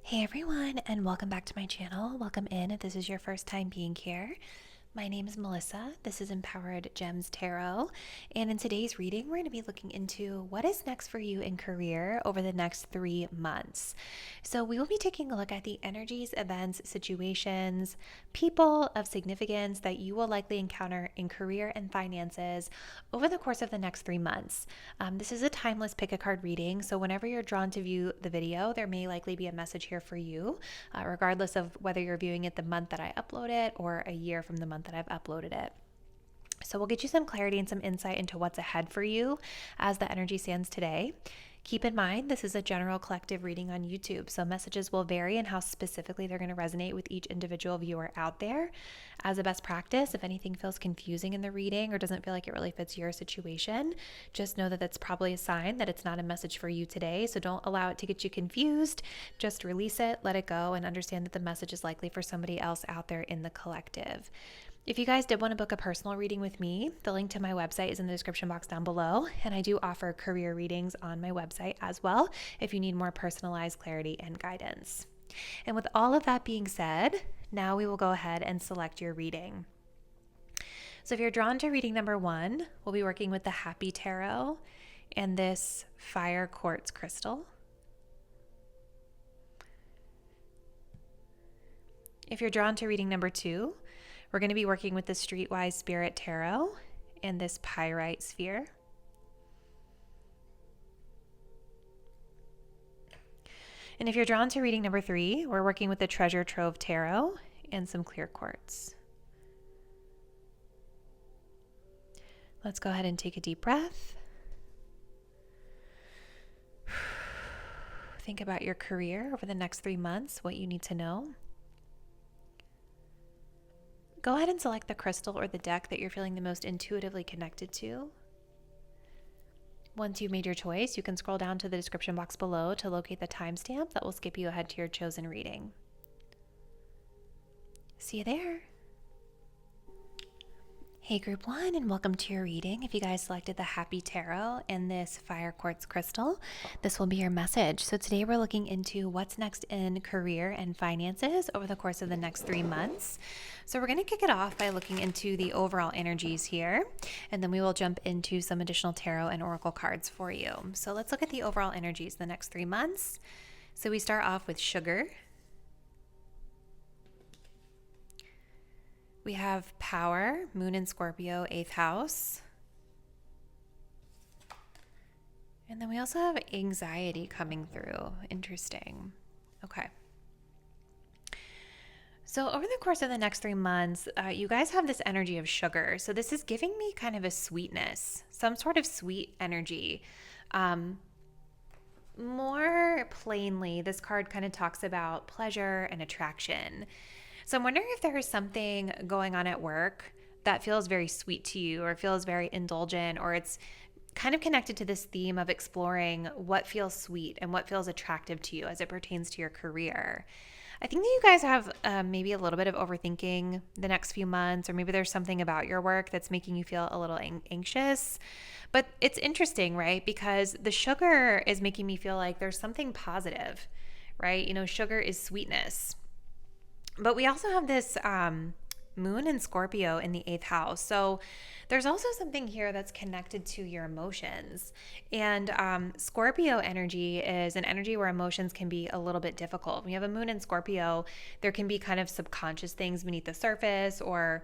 Hey everyone, and welcome back to my channel. Welcome in if this is your first time being here. My name is Melissa. This is Empowered Gems Tarot. And in today's reading, we're going to be looking into what is next for you in career over the next 3 months. So we will be taking a look at the energies, events, situations, people of significance that you will likely encounter in career and finances over the course of the next 3 months. This is a timeless pick a card reading, so whenever you're drawn to view the video, there may likely be a message here for you, regardless of whether you're viewing it the month that I upload it or a year from the month that I've uploaded it. So we'll get you some clarity and some insight into what's ahead for you as the energy stands today. Keep in mind, this is a general collective reading on YouTube, so messages will vary in how specifically they're going to resonate with each individual viewer out there. As a best practice, if anything feels confusing in the reading or doesn't feel like it really fits your situation, just know that that's probably a sign that it's not a message for you today, so don't allow it to get you confused. Just release it, let it go, and understand that the message is likely for somebody else out there in the collective. If you guys did want to book a personal reading with me, the link to my website is in the description box down below, and I do offer career readings on my website as well if you need more personalized clarity and guidance. And with all of that being said, now we will go ahead and select your reading. So if you're drawn to reading number 1, we'll be working with the Happy Tarot and this fire quartz crystal. If you're drawn to reading number 2, we're going to be working with the Streetwise Spirit Tarot and this pyrite sphere. And if you're drawn to reading number 3, we're working with the Treasure Trove Tarot and some clear quartz. Let's go ahead and take a deep breath. Think about your career over the next 3 months, what you need to know. Go ahead and select the crystal or the deck that you're feeling the most intuitively connected to. Once you've made your choice, you can scroll down to the description box below to locate the timestamp that will skip you ahead to your chosen reading. See you there. Hey group 1, and welcome to your reading. If you guys selected the Happy Tarot and this fire quartz crystal, this will be your message. So today we're looking into what's next in career and finances over the course of the next 3 months. So we're going to kick it off by looking into the overall energies here, and then we will jump into some additional tarot and oracle cards for you. So let's look at the overall energies the next 3 months. So we start off with sugar. We have power, moon in Scorpio, 8th house. And then we also have anxiety coming through. Interesting. Okay. So over the course of the next 3 months, you guys have this energy of sugar. So this is giving me kind of a sweetness, some sort of sweet energy. More plainly, this card kind of talks about pleasure and attraction. So I'm wondering if there is something going on at work that feels very sweet to you or feels very indulgent, or it's kind of connected to this theme of exploring what feels sweet and what feels attractive to you as it pertains to your career. I think that you guys have maybe a little bit of overthinking the next few months, or maybe there's something about your work that's making you feel a little anxious. But it's interesting, right? Because the sugar is making me feel like there's something positive, right? You know, sugar is sweetness. But we also have this moon in Scorpio in the 8th house. So there's also something here that's connected to your emotions. And Scorpio energy is an energy where emotions can be a little bit difficult. When you have a moon in Scorpio, there can be kind of subconscious things beneath the surface, or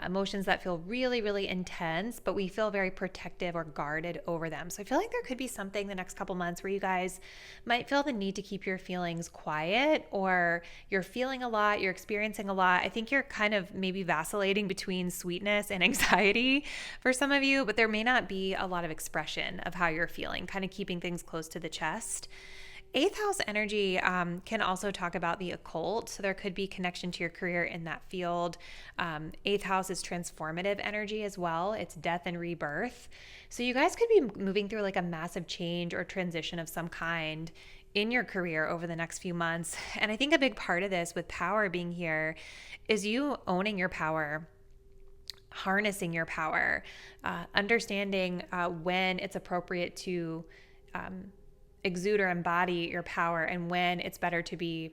emotions that feel really, really intense, but we feel very protective or guarded over them. So I feel like there could be something the next couple months where you guys might feel the need to keep your feelings quiet, or you're feeling a lot, you're experiencing a lot. I think you're kind of maybe vacillating between sweetness and anxiety for some of you, but there may not be a lot of expression of how you're feeling, kind of keeping things close to the chest. 8th house energy can also talk about the occult. So there could be connection to your career in that field. 8th house is transformative energy as well. It's death and rebirth. So you guys could be moving through like a massive change or transition of some kind in your career over the next few months. And I think a big part of this, with power being here, is you owning your power, harnessing your power, understanding when it's appropriate to exude or embody your power, and when it's better to be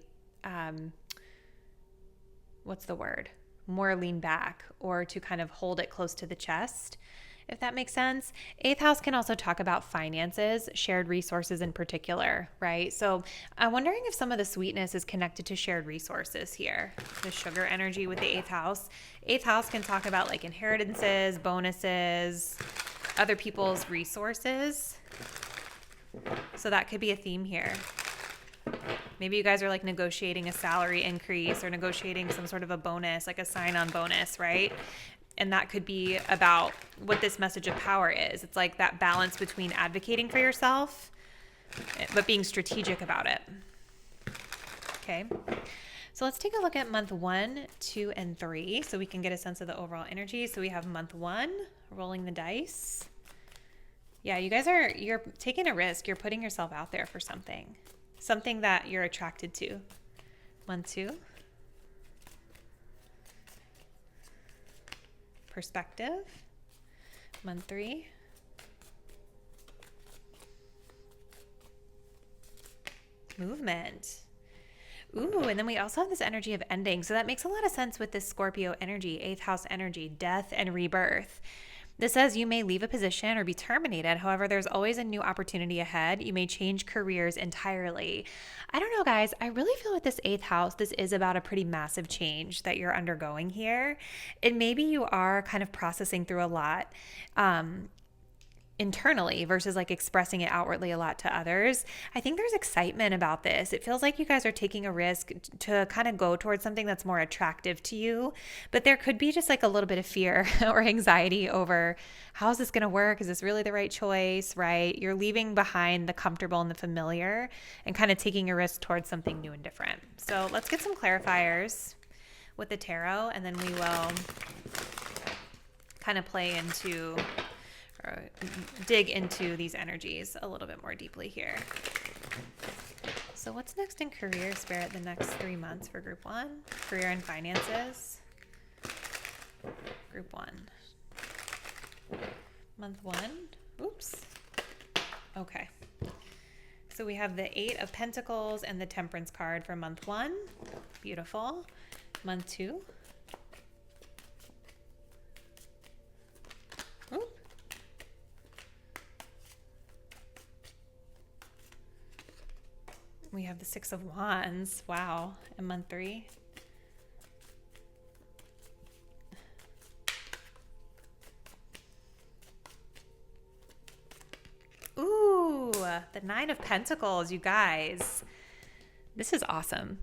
what's the word? More lean back, or to kind of hold it close to the chest, if that makes sense. Eighth house can also talk about finances, shared resources in particular, right? So I'm wondering if some of the sweetness is connected to shared resources here, the sugar energy with the eighth house. Eighth house can talk about like inheritances, bonuses, other people's resources. So that could be a theme here. Maybe you guys are like negotiating a salary increase or negotiating some sort of a bonus, like a sign-on bonus, right? And that could be about what this message of power is. It's like that balance between advocating for yourself, but being strategic about it. Okay. So let's take a look at month 1, 2, and 3 so we can get a sense of the overall energy. So we have month 1, rolling the dice. Yeah, you're taking a risk. You're putting yourself out there for something that you're attracted to. Month 2. Perspective. Month 3. Movement. Ooh, and then we also have this energy of ending. So that makes a lot of sense with this Scorpio energy, 8th house energy, death and rebirth. This says you may leave a position or be terminated. However, there's always a new opportunity ahead. You may change careers entirely. I don't know, guys. I really feel with this 8th house, this is about a pretty massive change that you're undergoing here. And maybe you are kind of processing through a lot internally versus like expressing it outwardly a lot to others. I think there's excitement about this. It feels like you guys are taking a risk to kind of go towards something that's more attractive to you, but there could be just like a little bit of fear or anxiety over how's this going to work? Is this really the right choice, right? You're leaving behind the comfortable and the familiar and kind of taking a risk towards something new and different. So let's get some clarifiers with the tarot, and then we will kind of play into or dig into these energies a little bit more deeply here. So what's next in career, Spirit, the next 3 months for group 1? Career and finances. Group 1. Month 1. Oops. Okay. So we have the 8 of Pentacles and the Temperance card for month 1. Beautiful. Month 2. Oop. We have the 6 of Wands. Wow. And month 3. Ooh, the 9 of Pentacles, you guys. This is awesome.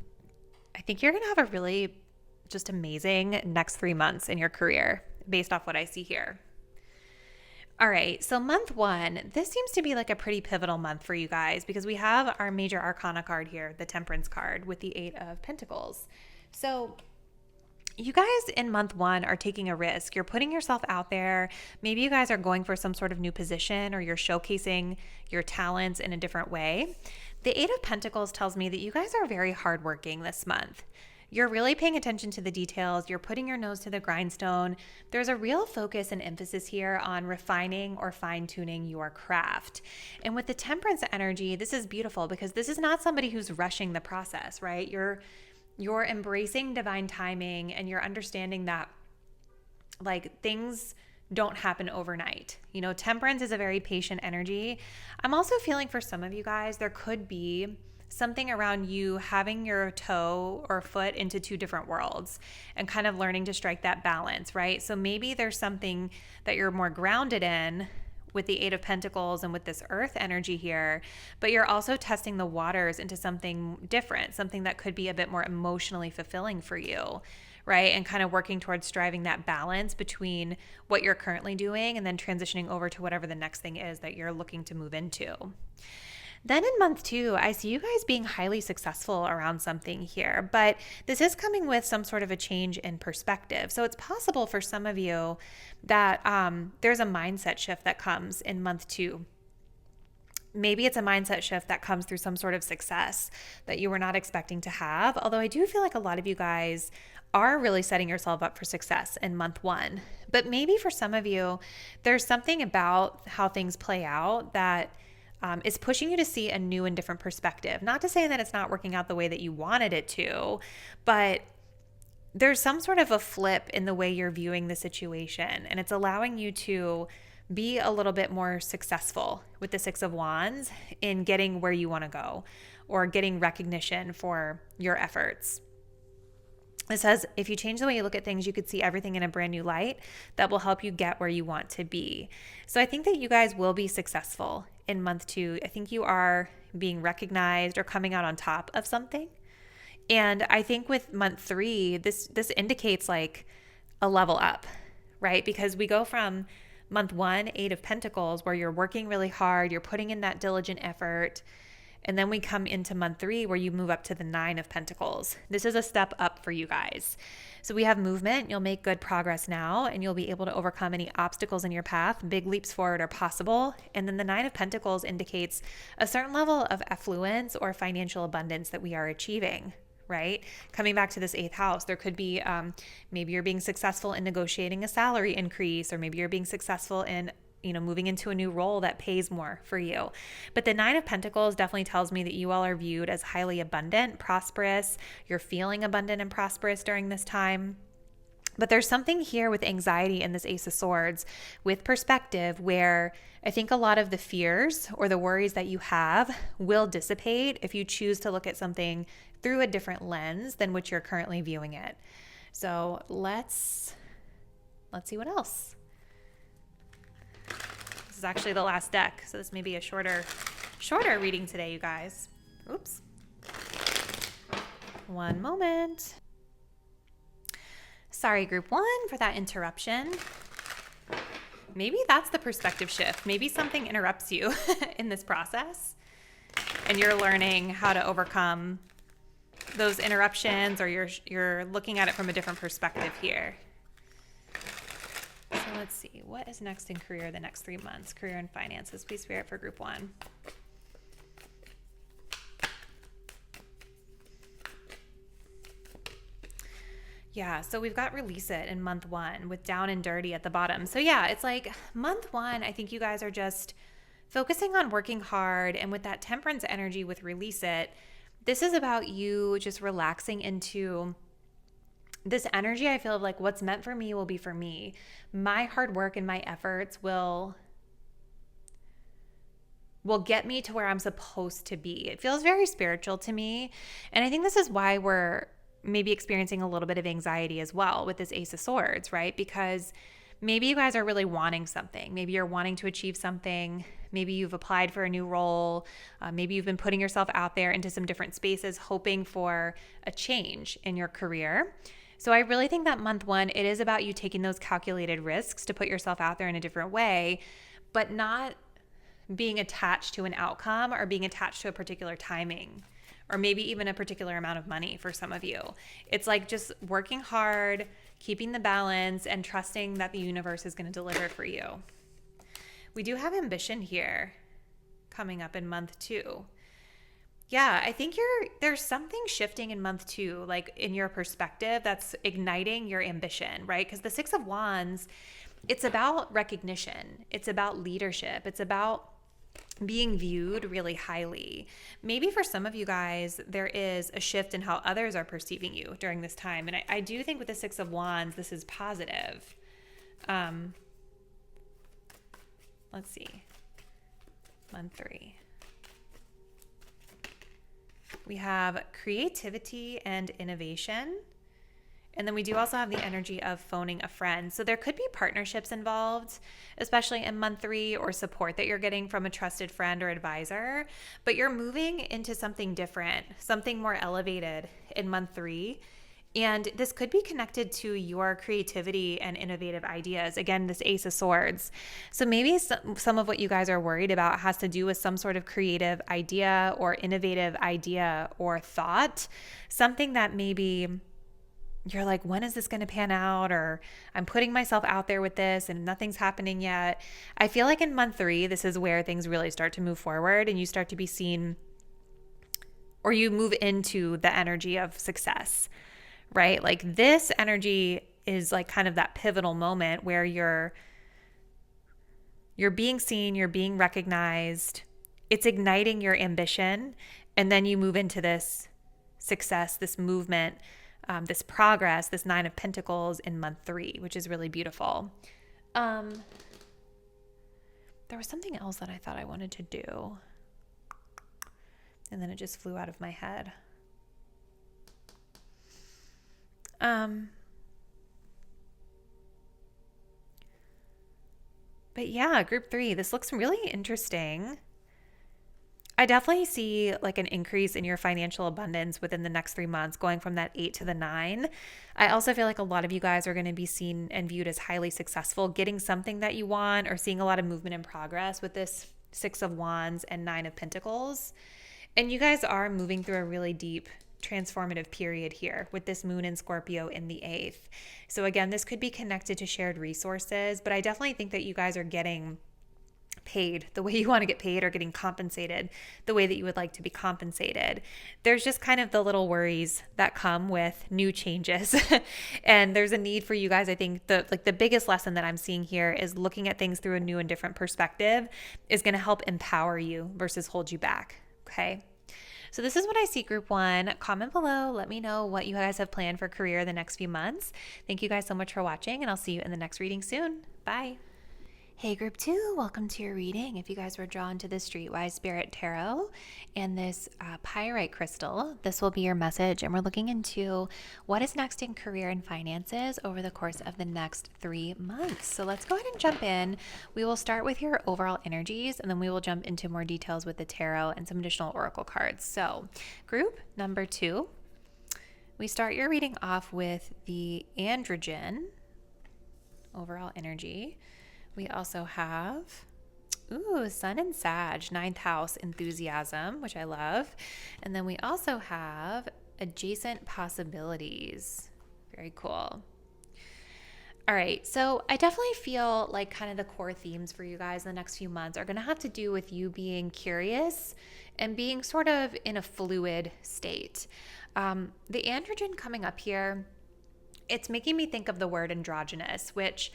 I think you're going to have a really just amazing next 3 months in your career based off what I see here. All right, so month 1, this seems to be like a pretty pivotal month for you guys because we have our major arcana card here, the Temperance card with the 8 of Pentacles. So you guys in month 1 are taking a risk. You're putting yourself out there. Maybe you guys are going for some sort of new position or you're showcasing your talents in a different way. The 8 of Pentacles tells me that you guys are very hardworking this month. You're really paying attention to the details. You're putting your nose to the grindstone. There's a real focus and emphasis here on refining or fine-tuning your craft. And with the Temperance energy, this is beautiful because this is not somebody who's rushing the process, right? You're embracing divine timing and you're understanding that like things don't happen overnight. You know, Temperance is a very patient energy. I'm also feeling for some of you guys, there could be something around you having your toe or foot into 2 different worlds and kind of learning to strike that balance, right? So maybe there's something that you're more grounded in with the 8 of Pentacles and with this earth energy here, but you're also testing the waters into something different, something that could be a bit more emotionally fulfilling for you, right? And kind of working towards striving that balance between what you're currently doing and then transitioning over to whatever the next thing is that you're looking to move into. Then in month 2, I see you guys being highly successful around something here, but this is coming with some sort of a change in perspective. So it's possible for some of you that there's a mindset shift that comes in month 2. Maybe it's a mindset shift that comes through some sort of success that you were not expecting to have. Although I do feel like a lot of you guys are really setting yourself up for success in month 1. But maybe for some of you, there's something about how things play out that is pushing you to see a new and different perspective. Not to say that it's not working out the way that you wanted it to, but there's some sort of a flip in the way you're viewing the situation, and it's allowing you to be a little bit more successful with the Six of Wands in getting where you want to go or getting recognition for your efforts. It says, if you change the way you look at things, you could see everything in a brand new light that will help you get where you want to be. So I think that you guys will be successful in month 2. I think you are being recognized or coming out on top of something. And I think with month 3, this indicates like a level up, right? Because we go from month 1, 8 of Pentacles, where you're working really hard, you're putting in that diligent effort. And then we come into month 3 where you move up to the 9 of Pentacles. This is a step up for you guys. So we have movement. You'll make good progress now, and you'll be able to overcome any obstacles in your path. Big leaps forward are possible. And then the 9 of Pentacles indicates a certain level of affluence or financial abundance that we are achieving, right? Coming back to this 8th house, there could be maybe you're being successful in negotiating a salary increase, or maybe you're being successful in moving into a new role that pays more for you. But the 9 of Pentacles definitely tells me that you all are viewed as highly abundant, prosperous. You're feeling abundant and prosperous during this time. But there's something here with anxiety in this Ace of Swords with perspective, where I think a lot of the fears or the worries that you have will dissipate if you choose to look at something through a different lens than which you're currently viewing it. So let's see what else. This is actually the last deck, so this may be a shorter reading today, you guys. Oops. One moment. Sorry, group 1, for that interruption. Maybe that's the perspective shift. Maybe something interrupts you in this process, and you're learning how to overcome those interruptions, or you're looking at it from a different perspective here. So let's see. What is next in career the next 3 months? Career and finances. Please, Spirit, for group 1. Yeah, so we've got release it in month 1 with down and dirty at the bottom. So yeah, it's like month 1, I think you guys are just focusing on working hard, and with that temperance energy with release it, this is about you just relaxing into this energy. I feel like what's meant for me will be for me. My hard work and my efforts will get me to where I'm supposed to be. It feels very spiritual to me. And I think this is why we're maybe experiencing a little bit of anxiety as well with this Ace of Swords, right? Because maybe you guys are really wanting something. Maybe you're wanting to achieve something. Maybe you've applied for a new role. Maybe you've been putting yourself out there into some different spaces, hoping for a change in your career. So I really think that month 1, it is about you taking those calculated risks to put yourself out there in a different way, but not being attached to an outcome or being attached to a particular timing, or maybe even a particular amount of money for some of you. It's like just working hard, keeping the balance, and trusting that the universe is going to deliver for you. We do have ambition here coming up in month 2. Yeah, I think there's something shifting in month 2, like in your perspective, that's igniting your ambition, right? Because the 6 of Wands, it's about recognition. It's about leadership. It's about being viewed really highly. Maybe for some of you guys, there is a shift in how others are perceiving you during this time. And I do think with the 6 of Wands, this is positive. Let's see. Month 3. We have creativity and innovation. And then we do also have the energy of phoning a friend. So there could be partnerships involved, especially in month 3, or support that you're getting from a trusted friend or advisor. But you're moving into something different, something more elevated in month 3. And this could be connected to your creativity and innovative ideas. Again, this Ace of Swords. So maybe some of what you guys are worried about has to do with some sort of creative idea or innovative idea or thought. Something that maybe you're like, when is this going to pan out? Or I'm putting myself out there with this and nothing's happening yet. I feel like in month 3, this is where things really start to move forward and you start to be seen, or you move into the energy of success. Right? Like this energy is like kind of that pivotal moment where you're being seen, you're being recognized, it's igniting your ambition. And then you move into this success, this movement, this progress, this 9 of Pentacles in month 3, which is really beautiful. There was something else that I thought I wanted to do, and then it just flew out of my head. But yeah, group 3, this looks really interesting. I definitely see like an increase in your financial abundance within the next 3 months, going from that 8 to the 9. I also feel like a lot of you guys are going to be seen and viewed as highly successful, getting something that you want, or seeing a lot of movement and progress with this 6 of Wands and 9 of Pentacles. And you guys are moving through a really deep transformative period here with this moon in Scorpio in the 8th. So again, this could be connected to shared resources, but I definitely think that you guys are getting paid the way you want to get paid, or getting compensated the way that you would like to be compensated. There's just kind of the little worries that come with new changes. And there's a need for you guys. I think the biggest lesson that I'm seeing here is looking at things through a new and different perspective is going to help empower you versus hold you back. Okay. So this is what I see, group 1. Comment below. Let me know what you guys have planned for career the next few months. Thank you guys so much for watching, and I'll see you in the next reading soon. Bye. Hey group 2, welcome to your reading. If you guys were drawn to the Streetwise Spirit Tarot and this pyrite crystal, this will be your message, and we're looking into what is next in career and finances over the course of the next 3 months. So let's go ahead and jump in. We will start with your overall energies, and then we will jump into more details with the tarot and some additional oracle cards. So group number 2, we start your reading off with the androgen overall energy. We also have, Sun and Sag, 9th house, enthusiasm, which I love. And then we also have adjacent possibilities. Very cool. All right, so I definitely feel like kind of the core themes for you guys in the next few months are going to have to do with you being curious and being sort of in a fluid state. The androgen coming up here, it's making me think of the word androgynous, which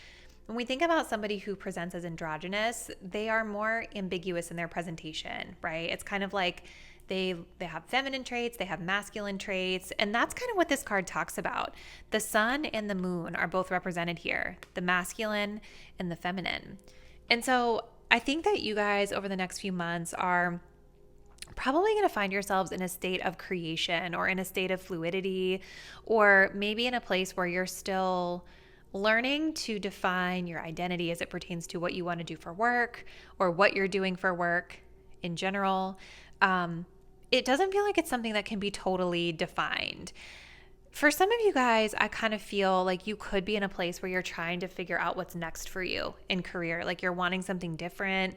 when we think about somebody who presents as androgynous, they are more ambiguous in their presentation, right? It's kind of like they have feminine traits, they have masculine traits, and that's kind of what this card talks about. The sun and the moon are both represented here, the masculine and the feminine. And so I think that you guys over the next few months are probably going to find yourselves in a state of creation, or in a state of fluidity, or maybe in a place where you're still learning to define your identity as it pertains to what you want to do for work, or what you're doing for work in general. It doesn't feel like it's something that can be totally defined. For some of you guys, I kind of feel like you could be in a place where you're trying to figure out what's next for you in career. Like you're wanting something different.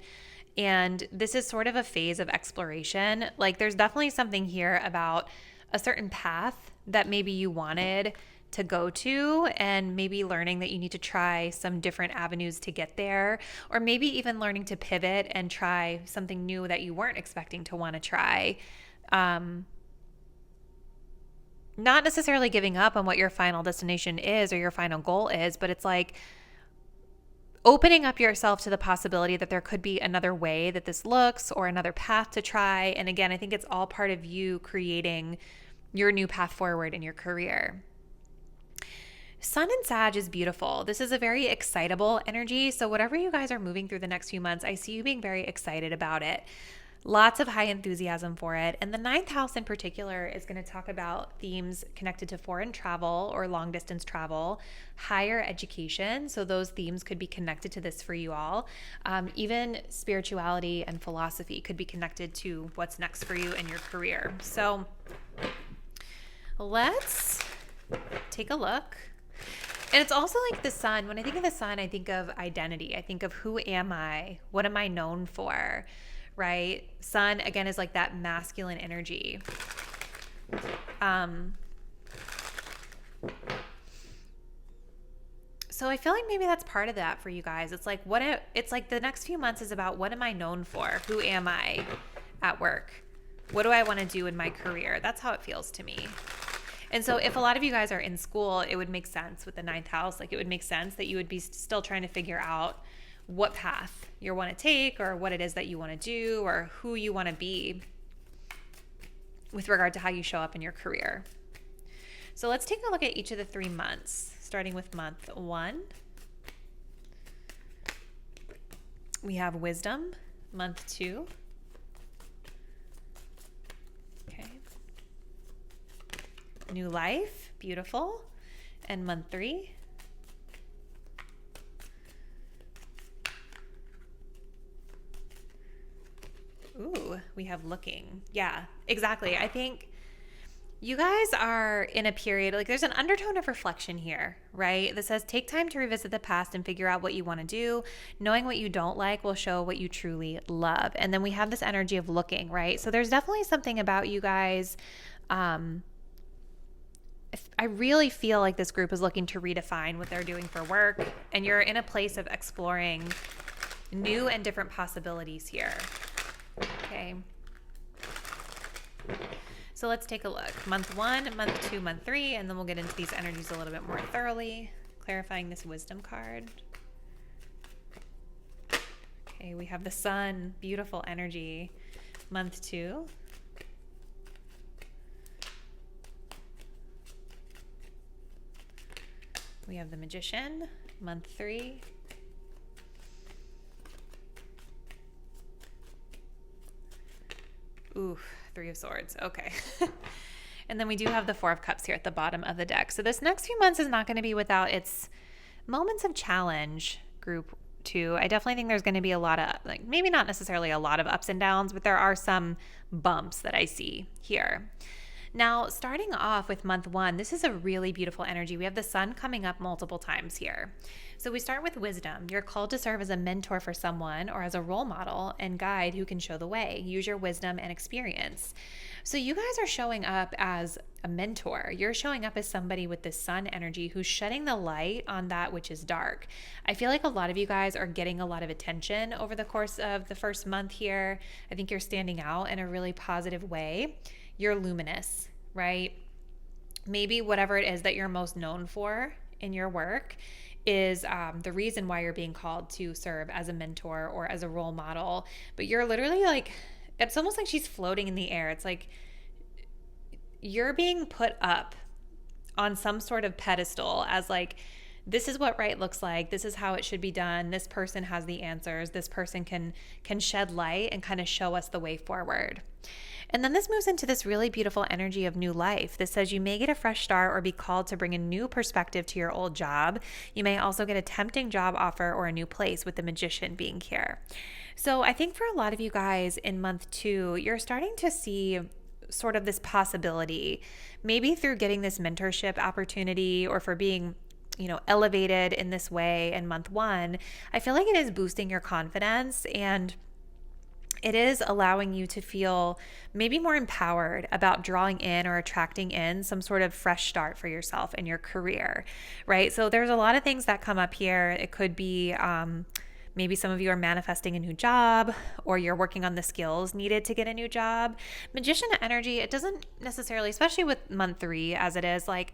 And this is sort of a phase of exploration. Like there's definitely something here about a certain path that maybe you wanted to go to, and maybe learning that you need to try some different avenues to get there, or maybe even learning to pivot and try something new that you weren't expecting to want to try. Not necessarily giving up on what your final destination is or your final goal is, but it's like opening up yourself to the possibility that there could be another way that this looks, or another path to try. And again, I think it's all part of you creating your new path forward in your career. Sun and Sag is beautiful. This is a very excitable energy. So whatever you guys are moving through the next few months, I see you being very excited about it. Lots of high enthusiasm for it. And the 9th house in particular is going to talk about themes connected to foreign travel or long distance travel, higher education. So those themes could be connected to this for you all. Even spirituality and philosophy could be connected to what's next for you in your career. So let's take a look. And it's also like the sun. When I think of the sun, I think of identity. I think of who am I? What am I known for? Right? Sun, again, is like that masculine energy. So I feel like maybe that's part of that for you guys. It's like it's like the next few months is about what am I known for? Who am I at work? What do I want to do in my career? That's how it feels to me. And so if a lot of you guys are in school, it would make sense with the 9th house. Like it would make sense that you would be still trying to figure out what path you want to take or what it is that you want to do or who you want to be with regard to how you show up in your career. So let's take a look at each of the 3 months, starting with month 1. We have wisdom, month 2. Okay. New life, beautiful. And month 3. Ooh, we have looking. Yeah, exactly. I think you guys are in a period, like there's an undertone of reflection here, right? That says take time to revisit the past and figure out what you want to do. Knowing what you don't like will show what you truly love. And then we have this energy of looking, right? So there's definitely something about you guys. I really feel like this group is looking to redefine what they're doing for work, and you're in a place of exploring new and different possibilities here. Okay. So let's take a look. Month 1, month 2, month 3, and then we'll get into these energies a little bit more thoroughly, clarifying this wisdom card. Okay, we have the sun, beautiful energy. Month 2. We have the magician, month 3. Ooh, 3 of swords. Okay. And then we do have the 4 of cups here at the bottom of the deck. So this next few months is not going to be without its moments of challenge, group 2. I definitely think there's going to be a lot of, like, maybe not necessarily a lot of ups and downs, but there are some bumps that I see here. Now, starting off with month 1, this is a really beautiful energy. We have the sun coming up multiple times here. So we start with wisdom. You're called to serve as a mentor for someone or as a role model and guide who can show the way. Use your wisdom and experience. So you guys are showing up as a mentor. You're showing up as somebody with this sun energy who's shedding the light on that which is dark. I feel like a lot of you guys are getting a lot of attention over the course of the first month here. I think you're standing out in a really positive way. You're luminous, right? Maybe whatever it is that you're most known for in your work is the reason why you're being called to serve as a mentor or as a role model. But you're literally like, it's almost like she's floating in the air. It's like you're being put up on some sort of pedestal as like, this is what right looks like. This is how it should be done. This person has the answers. This person can shed light and kind of show us the way forward. And then this moves into this really beautiful energy of new life. This says you may get a fresh start or be called to bring a new perspective to your old job. You may also get a tempting job offer or a new place, with the magician being here. So I think for a lot of you guys in month 2, you're starting to see sort of this possibility, maybe through getting this mentorship opportunity or for being elevated in this way in month 1. I feel like it is boosting your confidence, and it is allowing you to feel maybe more empowered about drawing in or attracting in some sort of fresh start for yourself in your career, right? So there's a lot of things that come up here. It could be maybe some of you are manifesting a new job, or you're working on the skills needed to get a new job. Magician energy, it doesn't necessarily, especially with month 3 as it is, like,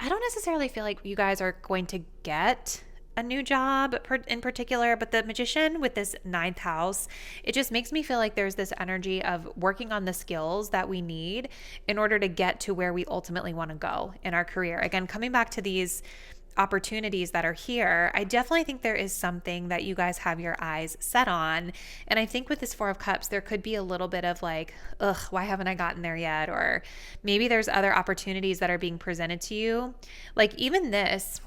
I don't necessarily feel like you guys are going to get a new job in particular, but the magician with this 9th house, it just makes me feel like there's this energy of working on the skills that we need in order to get to where we ultimately want to go in our career. Again, coming back to these opportunities that are here, I definitely think there is something that you guys have your eyes set on. And I think with this 4 of cups, there could be a little bit of like, ugh, why haven't I gotten there yet? Or maybe there's other opportunities that are being presented to you. Like even this,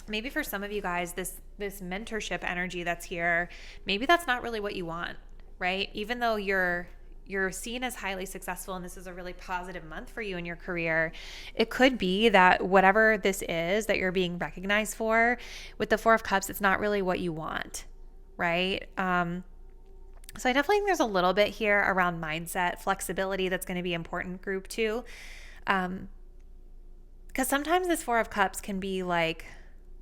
maybe for some of you guys, this mentorship energy that's here, maybe that's not really what you want, right? Even though you're seen as highly successful and this is a really positive month for you in your career, it could be that whatever this is that you're being recognized for, with the 4 of cups, it's not really what you want, right? So I definitely think there's a little bit here around mindset, flexibility that's going to be important, group 2. Because sometimes this 4 of cups can be like,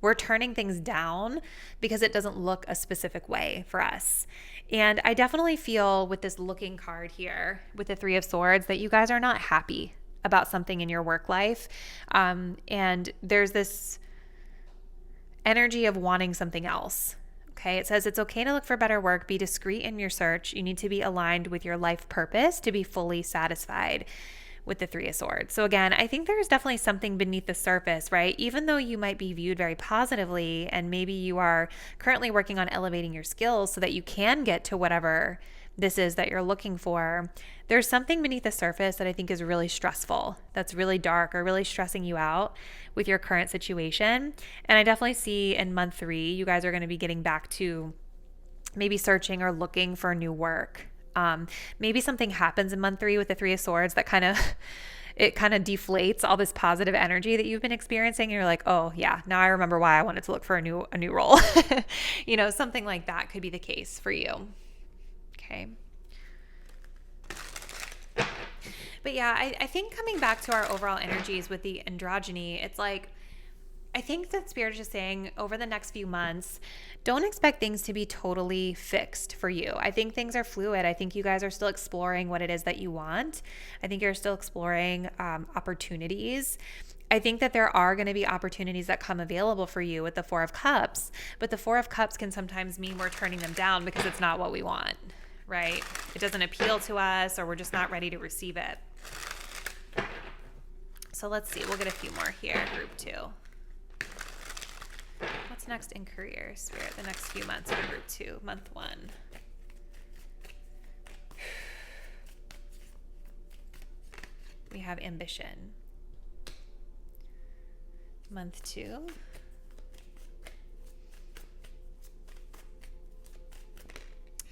we're turning things down because it doesn't look a specific way for us. And I definitely feel with this looking card here with the 3 of swords that you guys are not happy about something in your work life. And there's this energy of wanting something else. Okay, it says it's okay to look for better work. Be discreet in your search. You need to be aligned with your life purpose to be fully satisfied with the Three of Swords. So again, I think there's definitely something beneath the surface, right? Even though you might be viewed very positively and maybe you are currently working on elevating your skills so that you can get to whatever this is that you're looking for, there's something beneath the surface that I think is really stressful, that's really dark or really stressing you out with your current situation. And I definitely see in month 3, you guys are going to be getting back to maybe searching or looking for new work. Maybe something happens in month 3 with the Three of Swords that kind of deflates all this positive energy that you've been experiencing. And you're like, oh yeah, now I remember why I wanted to look for a new role. Something like that could be the case for you. Okay. But yeah, I think coming back to our overall energies with the androgyny, it's like, I think that Spirit is just saying over the next few months, don't expect things to be totally fixed for you. I think things are fluid. I think you guys are still exploring what it is that you want. I think you're still exploring opportunities. I think that there are going to be opportunities that come available for you with the Four of Cups, but the Four of Cups can sometimes mean we're turning them down because it's not what we want, right? It doesn't appeal to us, or we're just not ready to receive it. So let's see. We'll get a few more here, group 2. What's next in career, Spirit, the next few months for group 2, month 1? We have ambition. Month 2.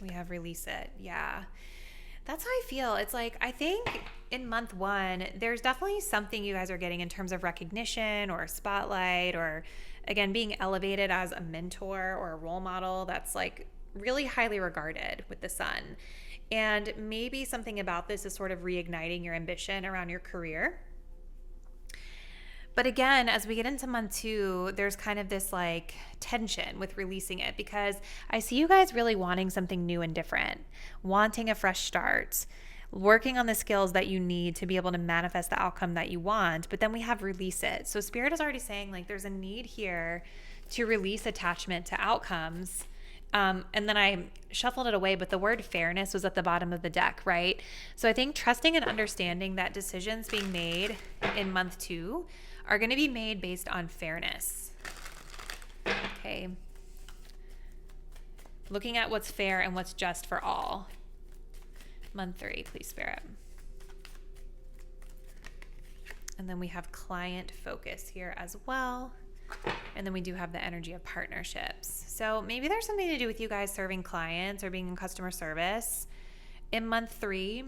We have release it. Yeah. That's how I feel. It's like, I think in month 1, there's definitely something you guys are getting in terms of recognition or a spotlight, or again, being elevated as a mentor or a role model that's like really highly regarded with the Sun. And maybe something about this is sort of reigniting your ambition around your career. But again, as we get into month 2, there's kind of this like tension with releasing it, because I see you guys really wanting something new and different, wanting a fresh start, working on the skills that you need to be able to manifest the outcome that you want. But then we have release it. So Spirit is already saying like there's a need here to release attachment to outcomes. And then I shuffled it away, but the word fairness was at the bottom of the deck, right? So I think trusting and understanding that decisions being made in month 2 are going to be made based on fairness. Okay. Looking at what's fair and what's just for all. Month 3, please, Spirit. And then we have client focus here as well. And then we do have the energy of partnerships. So maybe there's something to do with you guys serving clients or being in customer service. In month 3,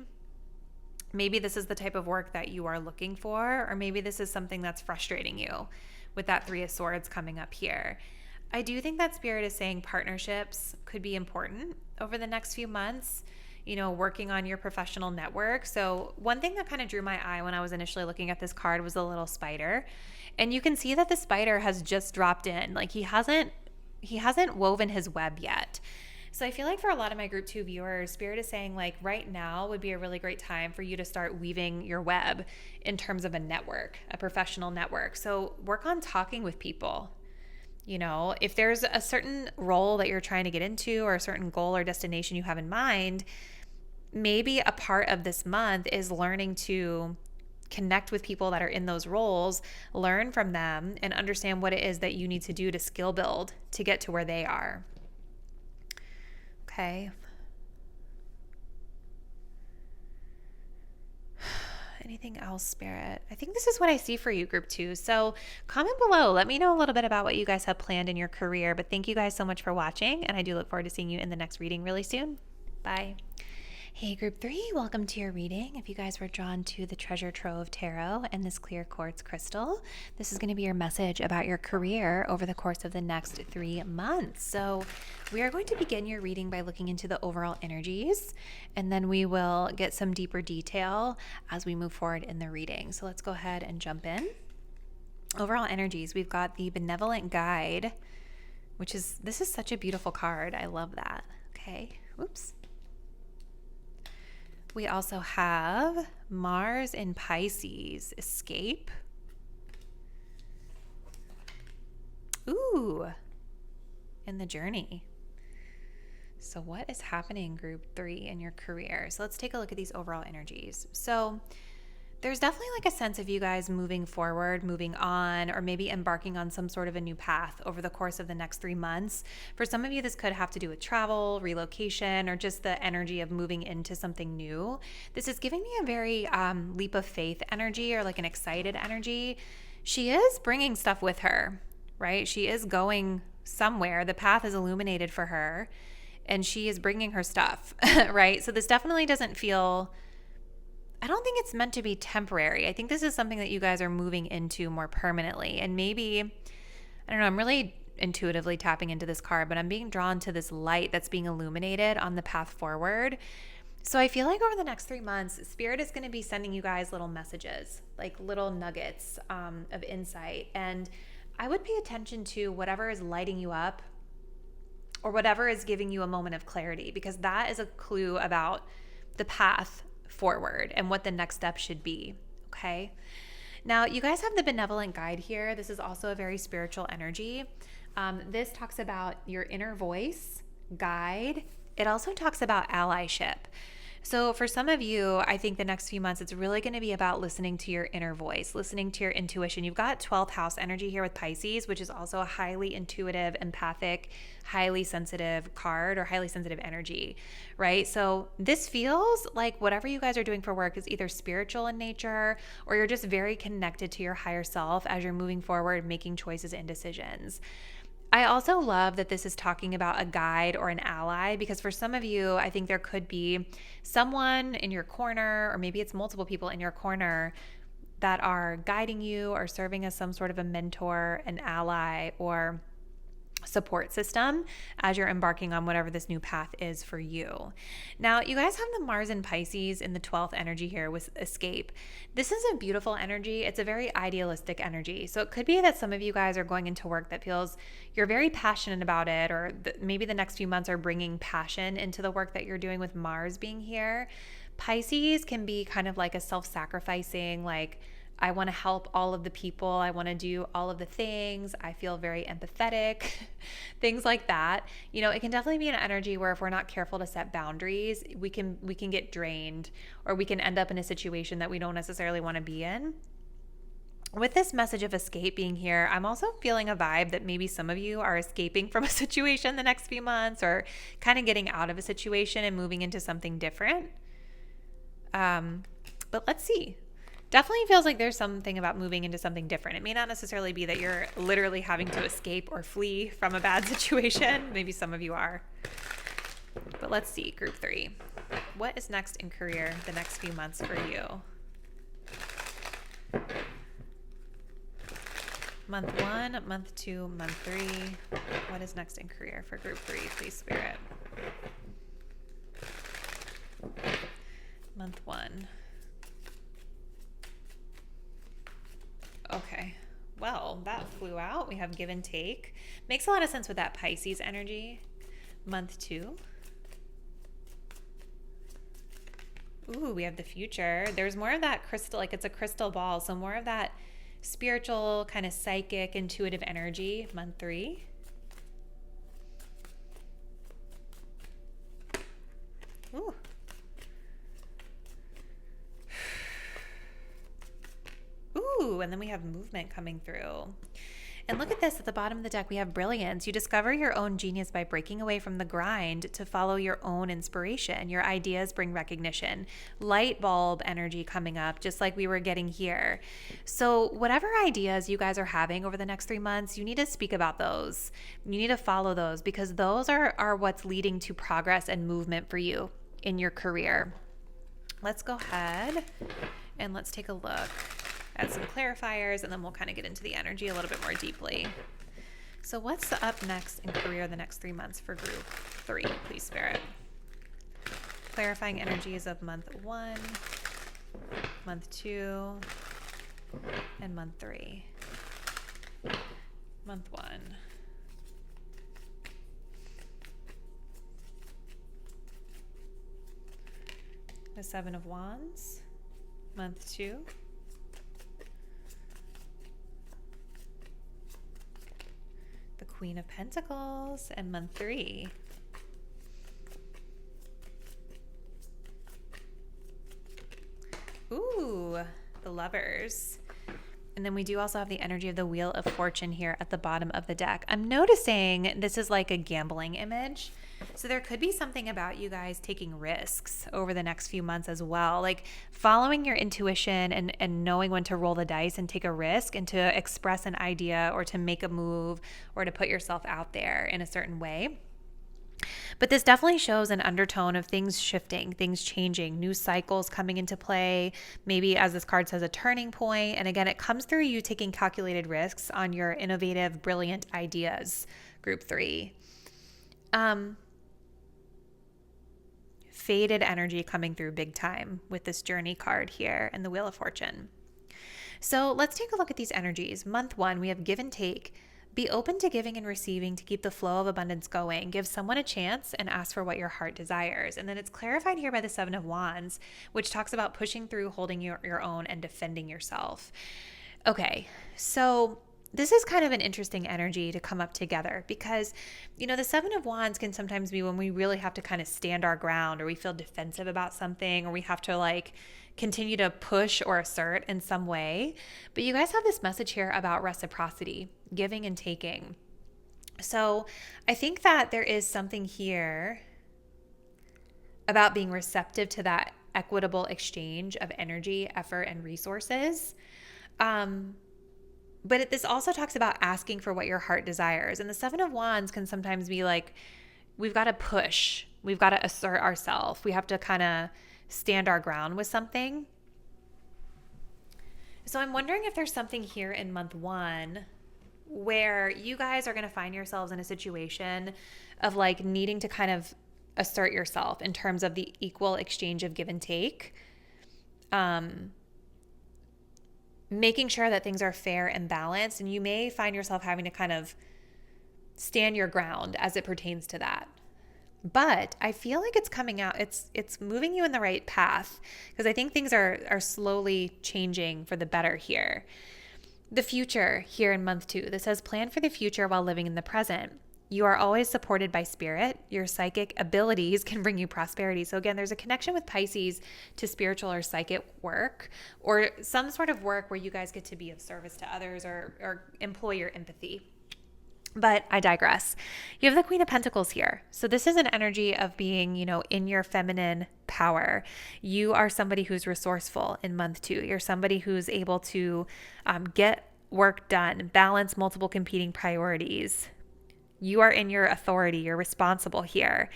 maybe this is the type of work that you are looking for, or maybe this is something that's frustrating you with that Three of Swords coming up here. I do think that Spirit is saying partnerships could be important over the next few months, working on your professional network. So one thing that kind of drew my eye when I was initially looking at this card was a little spider. And you can see that the spider has just dropped in. Like he hasn't woven his web yet. So I feel like for a lot of my group 2 viewers, Spirit is saying like right now would be a really great time for you to start weaving your web in terms of a network, a professional network. So work on talking with people. If there's a certain role that you're trying to get into or a certain goal or destination you have in mind, maybe a part of this month is learning to connect with people that are in those roles, learn from them, and understand what it is that you need to do to skill build to get to where they are. Okay. Anything else, Spirit? I think this is what I see for you, group 2. So comment below. Let me know a little bit about what you guys have planned in your career. But thank you guys so much for watching. And I do look forward to seeing you in the next reading really soon. Bye. Hey, group 3, welcome to your reading. If you guys were drawn to the Treasure Trove Tarot and this clear quartz crystal, this is going to be your message about your career over the course of the next 3 months. So we are going to begin your reading by looking into the overall energies, and then we will get some deeper detail as we move forward in the reading. So let's go ahead and jump in. Overall energies, we've got the Benevolent Guide, this is such a beautiful card. I love that. Okay, whoops. We also have Mars in Pisces, Escape. Ooh, and the Journey. So what is happening, group 3, in your career? So let's take a look at these overall energies. So there's definitely like a sense of you guys moving forward, moving on, or maybe embarking on some sort of a new path over the course of the next 3 months. For some of you, this could have to do with travel, relocation, or just the energy of moving into something new. This is giving me a very leap of faith energy, or like an excited energy. She is bringing stuff with her, right? She is going somewhere. The path is illuminated for her, and she is bringing her stuff, right? So this definitely doesn't feel, I don't think it's meant to be temporary. I think this is something that you guys are moving into more permanently. And maybe, I don't know, I'm really intuitively tapping into this card, but I'm being drawn to this light that's being illuminated on the path forward. So I feel like over the next 3 months, Spirit is going to be sending you guys little messages, like little nuggets of insight. And I would pay attention to whatever is lighting you up, or whatever is giving you a moment of clarity, because that is a clue about the path forward and what the next step should be. Okay. Now, you guys have the benevolent guide here. This is also a very spiritual energy. This talks about your inner voice, guide. It also talks about allyship. So for some of you, I think the next few months, it's really going to be about listening to your inner voice, listening to your intuition. You've got 12th house energy here with Pisces, which is also a highly intuitive, empathic, highly sensitive card, or highly sensitive energy, right? So this feels like whatever you guys are doing for work is either spiritual in nature, or you're just very connected to your higher self as you're moving forward, making choices and decisions. I also love that this is talking about a guide or an ally, because for some of you, I think there could be someone in your corner, or maybe it's multiple people in your corner that are guiding you or serving as some sort of a mentor, an ally, or support system as you're embarking on whatever this new path is for you. Now, you guys have the Mars and Pisces in the 12th energy here with escape. This is a beautiful energy. It's a very idealistic energy. So it could be that some of you guys are going into work that feels you're very passionate about it, or maybe the next few months are bringing passion into the work that you're doing with Mars being here. Pisces can be kind of like a self-sacrificing, like, I want to help all of the people. I want to do all of the things. I feel very empathetic, things like that. You know, it can definitely be an energy where if we're not careful to set boundaries, we can get drained, or we can end up in a situation that we don't necessarily want to be in. With this message of escape being here, I'm also feeling a vibe that maybe some of you are escaping from a situation the next few months, or kind of getting out of a situation and moving into something different. But let's see. Definitely feels like there's something about moving into something different. It may not necessarily be that you're literally having to escape or flee from a bad situation. Maybe some of you are. But let's see, group 3. What is next in career the next few months for you? Month 1, month 2, month 3. What is next in career for group 3, please, Spirit? Month 1. Okay, well, that flew out. We have give and take. Makes a lot of sense with that Pisces energy. Month 2. Ooh, we have the future. There's more of that crystal, like it's a crystal ball. So more of that spiritual, kind of psychic, intuitive energy. Month 3. Ooh. Ooh, and then we have movement coming through. And look at this, at the bottom of the deck, we have brilliance. You discover your own genius by breaking away from the grind to follow your own inspiration. Your ideas bring recognition. Light bulb energy coming up, just like we were getting here. So whatever ideas you guys are having over the next 3 months, you need to speak about those. You need to follow those, because those are what's leading to progress and movement for you in your career. Let's go ahead and let's take a look at some clarifiers, and then we'll kind of get into the energy a little bit more deeply. So what's up next in career the next 3 months for group 3, please, Spirit? Clarifying energies of month 1, month 2, and month 3. Month 1. The 7 of Wands. Month 2. The Queen of Pentacles, and month 3. Ooh, the Lovers. And then we do also have the energy of the Wheel of Fortune here at the bottom of the deck. I'm noticing this is like a gambling image. So there could be something about you guys taking risks over the next few months as well. Like following your intuition and knowing when to roll the dice and take a risk and to express an idea or to make a move or to put yourself out there in a certain way. But this definitely shows an undertone of things shifting, things changing, new cycles coming into play, maybe as this card says, a turning point. And again, it comes through you taking calculated risks on your innovative, brilliant ideas, group 3. Faded energy coming through big time with this Journey card here and the Wheel of Fortune. So let's take a look at these energies. Month 1, we have give and take. Be open to giving and receiving to keep the flow of abundance going. Give someone a chance and ask for what your heart desires. And then it's clarified here by the 7 of Wands, which talks about pushing through, holding your own, and defending yourself. Okay, so this is kind of an interesting energy to come up together because, you know, the 7 of Wands can sometimes be when we really have to kind of stand our ground or we feel defensive about something or we have to like continue to push or assert in some way. But you guys have this message here about reciprocity, giving and taking. So I think that there is something here about being receptive to that equitable exchange of energy, effort, and resources. But this also talks about asking for what your heart desires. And the 7 of Wands can sometimes be like, we've got to push. We've got to assert ourselves. We have to kind of stand our ground with something. So I'm wondering if there's something here in month 1 where you guys are going to find yourselves in a situation of like needing to kind of assert yourself in terms of the equal exchange of give and take. Making sure that things are fair and balanced. And you may find yourself having to kind of stand your ground as it pertains to that. But I feel like it's coming out. It's moving you in the right path because I think things are slowly changing for the better here. The future here in month 2, this says plan for the future while living in the present. You are always supported by spirit. Your psychic abilities can bring you prosperity. So again, there's a connection with Pisces to spiritual or psychic work or some sort of work where you guys get to be of service to others or employ your empathy. But I digress. You have the Queen of Pentacles here. So this is an energy of being, you know, in your feminine power. You are somebody who's resourceful in month 2. You're somebody who's able to get work done, balance multiple competing priorities. You are in your authority. You're responsible here.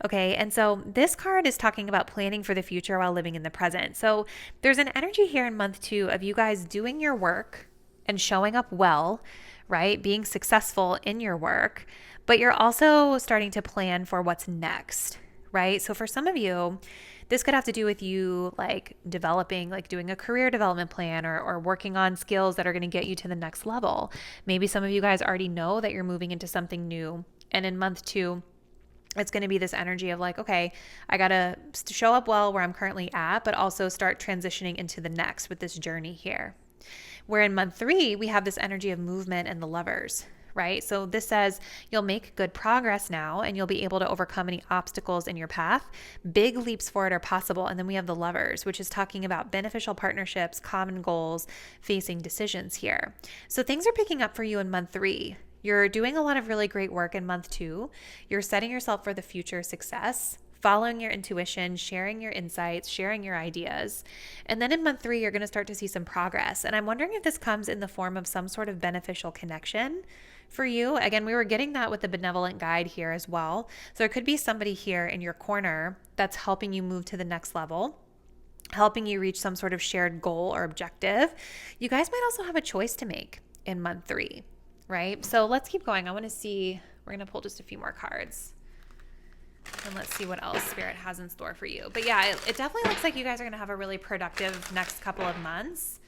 Okay. And so this card is talking about planning for the future while living in the present. So there's an energy here in month 2 of you guys doing your work and showing up well, right? Being successful in your work, but you're also starting to plan for what's next, right? So for some of you, this could have to do with you like developing, like doing a career development plan or working on skills that are going to get you to the next level. Maybe some of you guys already know that you're moving into something new. And in month 2, it's going to be this energy of like, okay, I got to show up well where I'm currently at, but also start transitioning into the next with this journey here. Where in month 3, we have this energy of movement and the Lovers, right? So this says you'll make good progress now and you'll be able to overcome any obstacles in your path. Big leaps forward are possible. And then we have the Lovers, which is talking about beneficial partnerships, common goals, facing decisions here. So things are picking up for you in month 3. You're doing a lot of really great work in month 2. You're setting yourself for the future success, following your intuition, sharing your insights, sharing your ideas. And then in month 3, you're going to start to see some progress. And I'm wondering if this comes in the form of some sort of beneficial connection for you. Again, we were getting that with the benevolent guide here as well. So there could be somebody here in your corner that's helping you move to the next level, helping you reach some sort of shared goal or objective. You guys might also have a choice to make in month 3, right? So let's keep going. I want to see, we're going to pull just a few more cards. And let's see what else Spirit has in store for you. But yeah, it definitely looks like you guys are going to have a really productive next couple of months.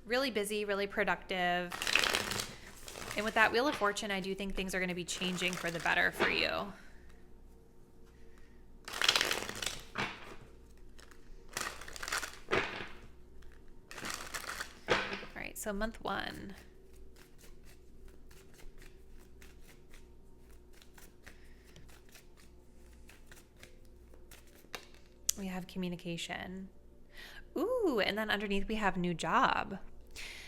Really busy, really productive. And with that Wheel of Fortune, I do think things are going to be changing for the better for you. All right, so month 1. We have communication. Ooh, and then underneath we have new job.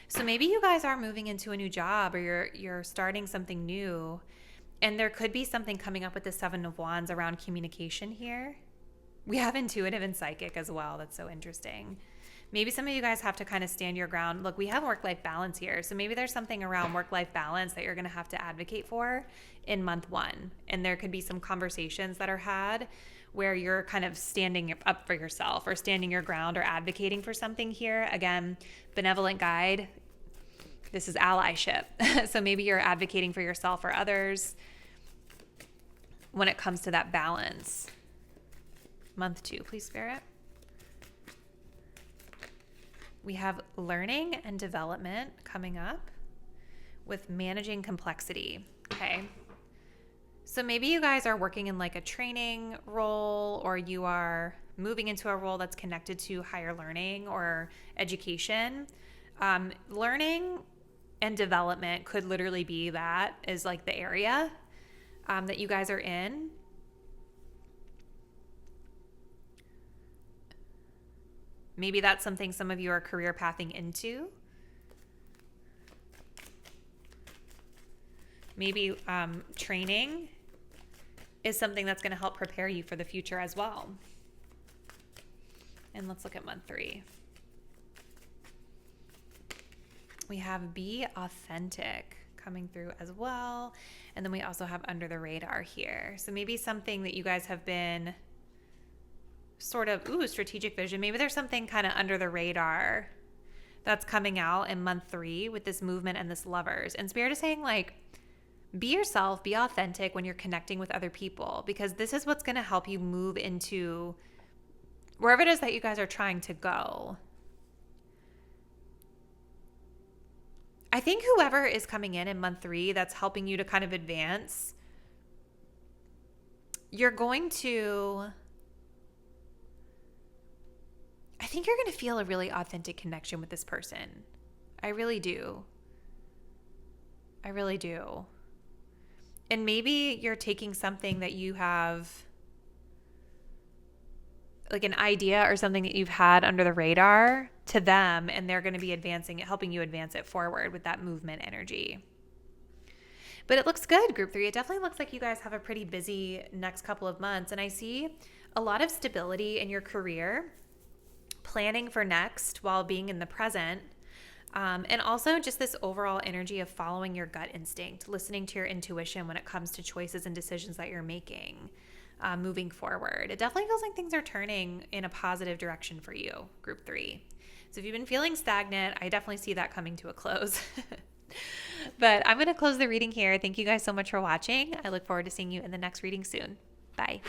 So maybe you guys are moving into a new job, or you're starting something new, and there could be something coming up with the Seven of Wands around communication here. We have intuitive and psychic as well. That's so interesting. Maybe some of you guys have to kind of stand your ground. Look, we have work-life balance here. So maybe there's something around work-life balance that you're going to have to advocate for in month 1. And there could be some conversations that are had where you're kind of standing up for yourself or standing your ground or advocating for something here. Again, benevolent guide. This is allyship. So maybe you're advocating for yourself or others when it comes to that balance. Month 2, please, Spirit. We have learning and development coming up with managing complexity. Okay. So maybe you guys are working in like a training role, or you are moving into a role that's connected to higher learning or education. Learning and development could literally be that is like the area that you guys are in. Maybe that's something some of you are career pathing into. Maybe training is something that's going to help prepare you for the future as well. And let's look at month 3. We have be authentic coming through as well. And then we also have under the radar here. So maybe something that you guys have been sort of, strategic vision. Maybe there's something kind of under the radar that's coming out in month 3 with this movement and this lovers. And Spirit is saying, like, be yourself, be authentic when you're connecting with other people, because this is what's going to help you move into wherever it is that you guys are trying to go. I think whoever is coming in month 3 that's helping you to kind of advance, you're going to, I think you're going to feel a really authentic connection with this person. I really do. I really do. And maybe you're taking something that you have, like an idea or something that you've had under the radar, to them, and they're going to be advancing it, helping you advance it forward with that movement energy. But it looks good, group 3. It definitely looks like you guys have a pretty busy next couple of months. And I see a lot of stability in your career, planning for next while being in the present. And also just this overall energy of following your gut instinct, listening to your intuition when it comes to choices and decisions that you're making, moving forward. It definitely feels like things are turning in a positive direction for you, group 3. So if you've been feeling stagnant, I definitely see that coming to a close. But I'm going to close the reading here. Thank you guys so much for watching. I look forward to seeing you in the next reading soon. Bye.